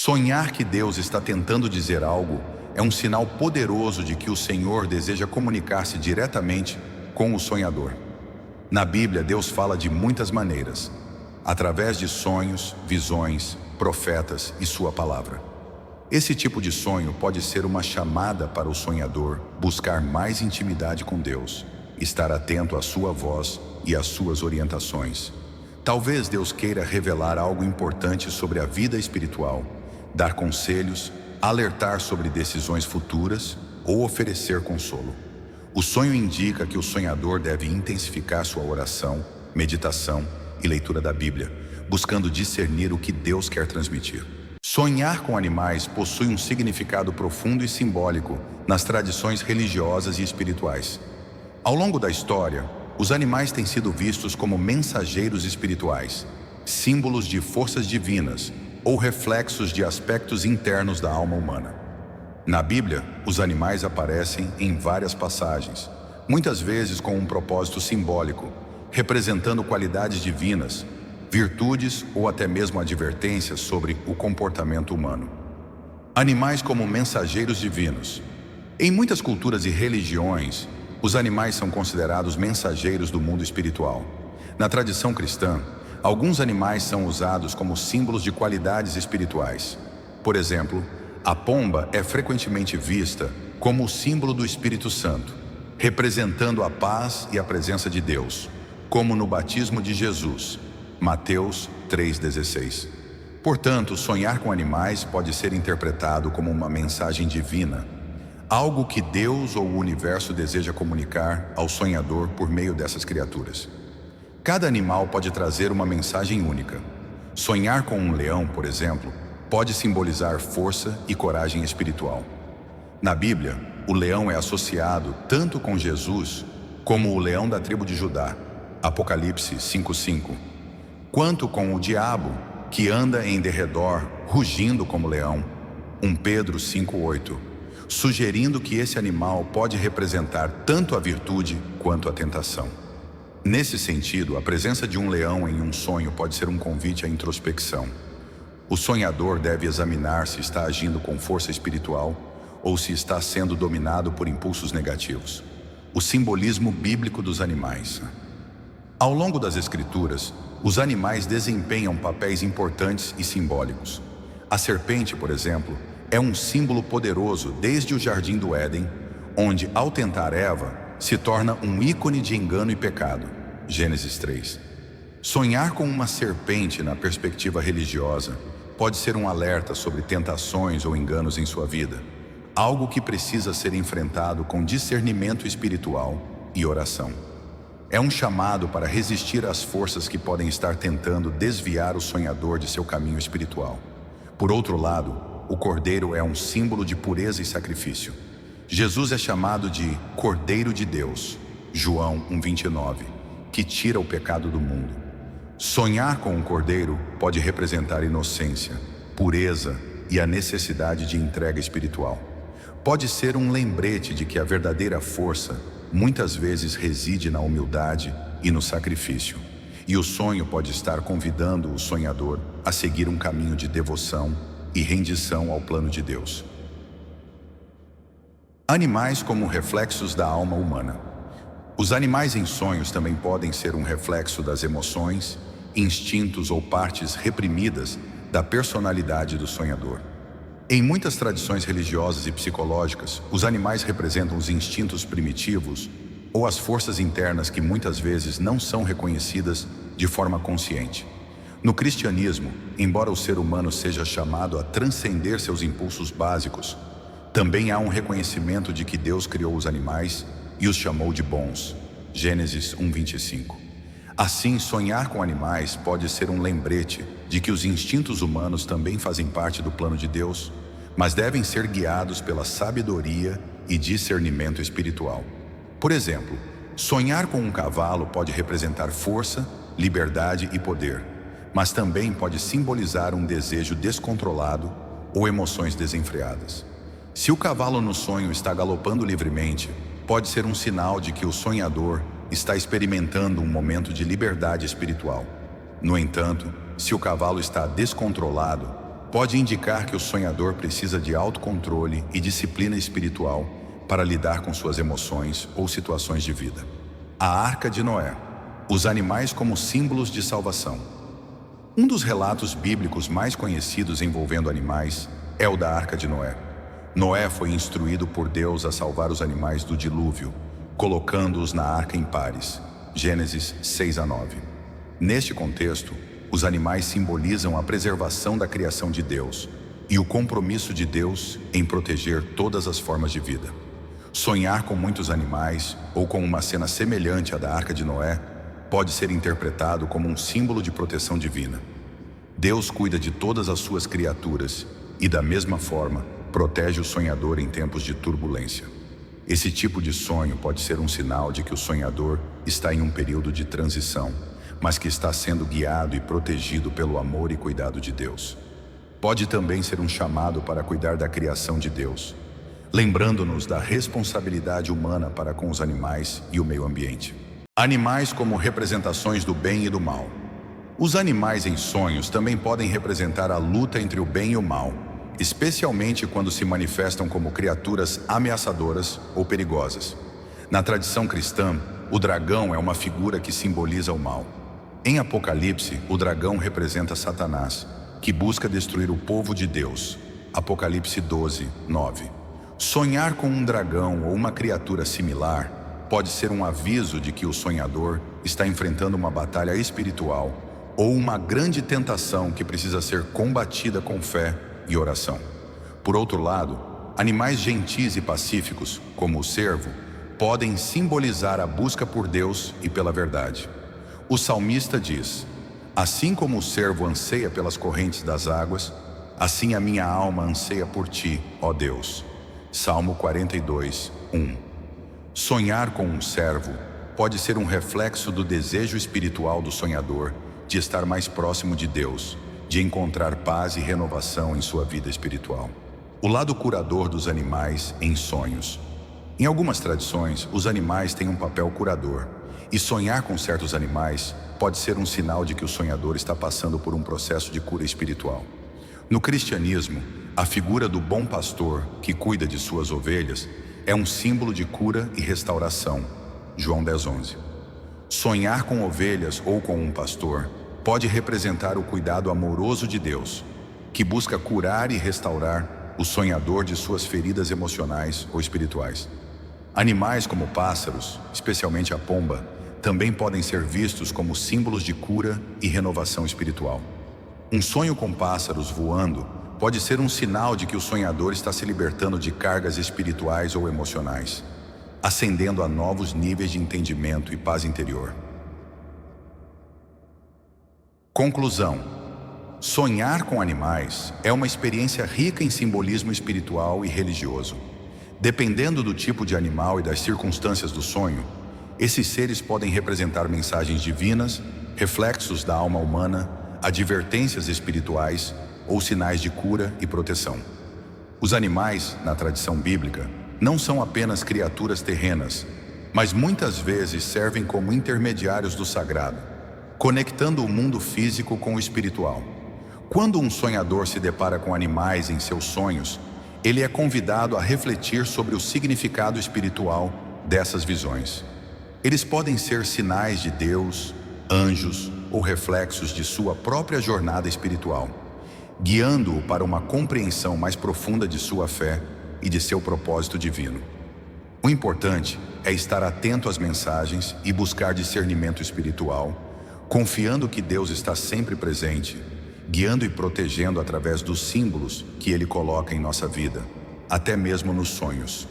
Sonhar que Deus está tentando dizer algo é um sinal poderoso de que o Senhor deseja comunicar-se diretamente com o sonhador. Na Bíblia, Deus fala de muitas maneiras, através de sonhos, visões, profetas e sua palavra. Esse tipo de sonho pode ser uma chamada para o sonhador buscar mais intimidade com Deus, estar atento à sua voz e às suas orientações. Talvez Deus queira revelar algo importante sobre a vida espiritual, dar conselhos, alertar sobre decisões futuras ou oferecer consolo. O sonho indica que o sonhador deve intensificar sua oração, meditação e leitura da Bíblia, buscando discernir o que Deus quer transmitir. Sonhar com animais possui um significado profundo e simbólico nas tradições religiosas e espirituais. Ao longo da história, os animais têm sido vistos como mensageiros espirituais, símbolos de forças divinas ou reflexos de aspectos internos da alma humana. Na Bíblia, os animais aparecem em várias passagens, muitas vezes com um propósito simbólico, representando qualidades divinas, virtudes ou até mesmo advertências sobre o comportamento humano. Animais como mensageiros divinos. Em muitas culturas e religiões, os animais são considerados mensageiros do mundo espiritual. Na tradição cristã, alguns animais são usados como símbolos de qualidades espirituais. Por exemplo, a pomba é frequentemente vista como o símbolo do Espírito Santo, representando a paz e a presença de Deus, como no batismo de Jesus, Mateus 3,16. Portanto, sonhar com animais pode ser interpretado como uma mensagem divina, algo que Deus ou o universo deseja comunicar ao sonhador por meio dessas criaturas. Cada animal pode trazer uma mensagem única. Sonhar com um leão, por exemplo, pode simbolizar força e coragem espiritual. Na Bíblia, o leão é associado tanto com Jesus como o leão da tribo de Judá, Apocalipse 5:5, quanto com o diabo, que anda em derredor, rugindo como leão, 1 Pedro 5:8, sugerindo que esse animal pode representar tanto a virtude quanto a tentação. Nesse sentido, a presença de um leão em um sonho pode ser um convite à introspecção. O sonhador deve examinar se está agindo com força espiritual ou se está sendo dominado por impulsos negativos. O simbolismo bíblico dos animais. Ao longo das Escrituras, os animais desempenham papéis importantes e simbólicos. A serpente, por exemplo, é um símbolo poderoso desde o Jardim do Éden, onde, ao tentar Eva, se torna um ícone de engano e pecado. Gênesis 3. Sonhar com uma serpente na perspectiva religiosa pode ser um alerta sobre tentações ou enganos em sua vida, algo que precisa ser enfrentado com discernimento espiritual e oração. É um chamado para resistir às forças que podem estar tentando desviar o sonhador de seu caminho espiritual. Por outro lado, o cordeiro é um símbolo de pureza e sacrifício. Jesus é chamado de Cordeiro de Deus, João 1:29, que tira o pecado do mundo. Sonhar com um cordeiro pode representar inocência, pureza e a necessidade de entrega espiritual. Pode ser um lembrete de que a verdadeira força muitas vezes reside na humildade e no sacrifício, e o sonho pode estar convidando o sonhador a seguir um caminho de devoção e rendição ao plano de Deus. Animais como reflexos da alma humana. Os animais em sonhos também podem ser um reflexo das emoções, instintos ou partes reprimidas da personalidade do sonhador. Em muitas tradições religiosas e psicológicas, os animais representam os instintos primitivos ou as forças internas que muitas vezes não são reconhecidas de forma consciente. No cristianismo, embora o ser humano seja chamado a transcender seus impulsos básicos, também há um reconhecimento de que Deus criou os animais e os chamou de bons. Gênesis 1:25. Assim, sonhar com animais pode ser um lembrete de que os instintos humanos também fazem parte do plano de Deus, mas devem ser guiados pela sabedoria e discernimento espiritual. Por exemplo, sonhar com um cavalo pode representar força, liberdade e poder, mas também pode simbolizar um desejo descontrolado ou emoções desenfreadas. Se o cavalo no sonho está galopando livremente, pode ser um sinal de que o sonhador está experimentando um momento de liberdade espiritual. No entanto, se o cavalo está descontrolado, pode indicar que o sonhador precisa de autocontrole e disciplina espiritual para lidar com suas emoções ou situações de vida. A Arca de Noé. Os animais como símbolos de salvação. Um dos relatos bíblicos mais conhecidos envolvendo animais é o da Arca de Noé. Noé foi instruído por Deus a salvar os animais do dilúvio, colocando-os na arca em pares. Gênesis 6-9. Neste contexto, os animais simbolizam a preservação da criação de Deus e o compromisso de Deus em proteger todas as formas de vida. Sonhar com muitos animais ou com uma cena semelhante à da Arca de Noé pode ser interpretado como um símbolo de proteção divina. Deus cuida de todas as suas criaturas e, da mesma forma, protege o sonhador em tempos de turbulência. Esse tipo de sonho pode ser um sinal de que o sonhador está em um período de transição, mas que está sendo guiado e protegido pelo amor e cuidado de Deus. Pode também ser um chamado para cuidar da criação de Deus, lembrando-nos da responsabilidade humana para com os animais e o meio ambiente. Animais como representações do bem e do mal. Os animais em sonhos também podem representar a luta entre o bem e o mal, especialmente quando se manifestam como criaturas ameaçadoras ou perigosas. Na tradição cristã, o dragão é uma figura que simboliza o mal. Em Apocalipse, o dragão representa Satanás, que busca destruir o povo de Deus. Apocalipse 12:9. Sonhar com um dragão ou uma criatura similar pode ser um aviso de que o sonhador está enfrentando uma batalha espiritual ou uma grande tentação que precisa ser combatida com fé e oração. Por outro lado, animais gentis e pacíficos, como o cervo, podem simbolizar a busca por Deus e pela verdade. O salmista diz: assim como o cervo anseia pelas correntes das águas, assim a minha alma anseia por ti, ó Deus. Salmo 42:1. Sonhar com um servo pode ser um reflexo do desejo espiritual do sonhador de estar mais próximo de Deus, de encontrar paz e renovação em sua vida espiritual. O lado curador dos animais em sonhos. Em algumas tradições, os animais têm um papel curador, e sonhar com certos animais pode ser um sinal de que o sonhador está passando por um processo de cura espiritual. No cristianismo, a figura do bom pastor que cuida de suas ovelhas é um símbolo de cura e restauração. João 10:11. Sonhar com ovelhas ou com um pastor pode representar o cuidado amoroso de Deus, que busca curar e restaurar o sonhador de suas feridas emocionais ou espirituais. Animais como pássaros, especialmente a pomba, também podem ser vistos como símbolos de cura e renovação espiritual. Um sonho com pássaros voando pode ser um sinal de que o sonhador está se libertando de cargas espirituais ou emocionais, ascendendo a novos níveis de entendimento e paz interior. Conclusão: sonhar com animais é uma experiência rica em simbolismo espiritual e religioso. Dependendo do tipo de animal e das circunstâncias do sonho, esses seres podem representar mensagens divinas, reflexos da alma humana, advertências espirituais ou sinais de cura e proteção. Os animais, na tradição bíblica, não são apenas criaturas terrenas, mas muitas vezes servem como intermediários do sagrado, conectando o mundo físico com o espiritual. Quando um sonhador se depara com animais em seus sonhos, ele é convidado a refletir sobre o significado espiritual dessas visões. Eles podem ser sinais de Deus, anjos ou reflexos de sua própria jornada espiritual, guiando-o para uma compreensão mais profunda de sua fé e de seu propósito divino. O importante é estar atento às mensagens e buscar discernimento espiritual, confiando que Deus está sempre presente, guiando e protegendo através dos símbolos que Ele coloca em nossa vida, até mesmo nos sonhos.